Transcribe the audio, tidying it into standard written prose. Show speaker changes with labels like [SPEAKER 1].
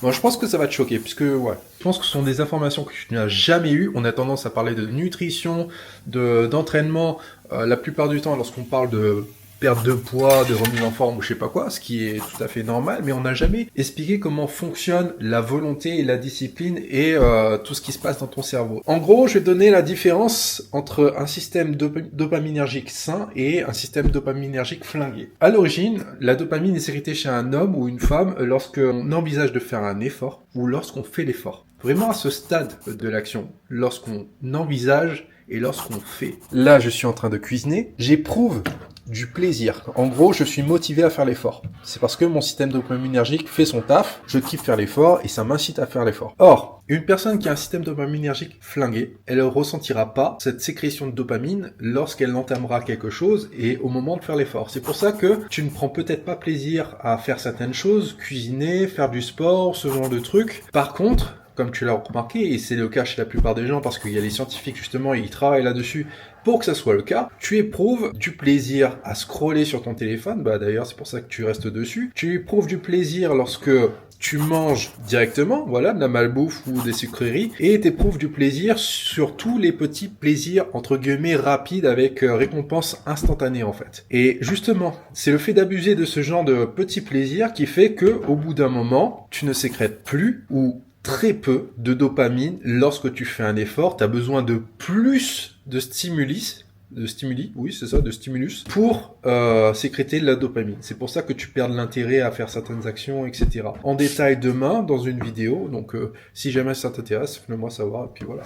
[SPEAKER 1] Bon, je pense que ça va te choquer, puisque, ouais, je pense que ce sont des informations que tu n'as jamais eues. On a tendance à parler de nutrition, d'entraînement, la plupart du temps, lorsqu'on parle de perte de poids, de remise en forme ou je sais pas quoi, ce qui est tout à fait normal, mais on n'a jamais expliqué comment fonctionne la volonté et la discipline et tout ce qui se passe dans ton cerveau. En gros, je vais donner la différence entre un système dopaminergique sain et un système dopaminergique flingué. À l'origine, la dopamine est sécrétée chez un homme ou une femme lorsqu'on envisage de faire un effort ou lorsqu'on fait l'effort. Vraiment à ce stade de l'action, lorsqu'on envisage et lorsqu'on fait. Là, je suis en train de cuisiner, j'éprouve du plaisir. En gros, je suis motivé à faire l'effort. C'est parce que mon système dopaminergique fait son taf, je kiffe faire l'effort et ça m'incite à faire l'effort. Or, une personne qui a un système dopaminergique flingué, elle ne ressentira pas cette sécrétion de dopamine lorsqu'elle entamera quelque chose et au moment de faire l'effort. C'est pour ça que tu ne prends peut-être pas plaisir à faire certaines choses, cuisiner, faire du sport, ce genre de trucs. Par contre, comme tu l'as remarqué, et c'est le cas chez la plupart des gens, parce qu'il y a les scientifiques justement, ils travaillent là-dessus pour que ça soit le cas, tu éprouves du plaisir à scroller sur ton téléphone, bah d'ailleurs c'est pour ça que tu restes dessus, tu éprouves du plaisir lorsque tu manges directement, voilà, de la malbouffe ou des sucreries, et t'éprouves du plaisir sur tous les petits plaisirs, entre guillemets, rapides avec récompense instantanée, en fait. Et justement, c'est le fait d'abuser de ce genre de petits plaisirs qui fait que, au bout d'un moment, tu ne sécrètes plus ou très peu de dopamine lorsque tu fais un effort. Tu as besoin de plus de stimuli, oui c'est ça, de stimulus, pour sécréter de la dopamine. C'est pour ça que tu perds de l'intérêt à faire certaines actions, etc. En détail demain dans une vidéo, donc si jamais ça t'intéresse, fais-le moi savoir, et puis voilà.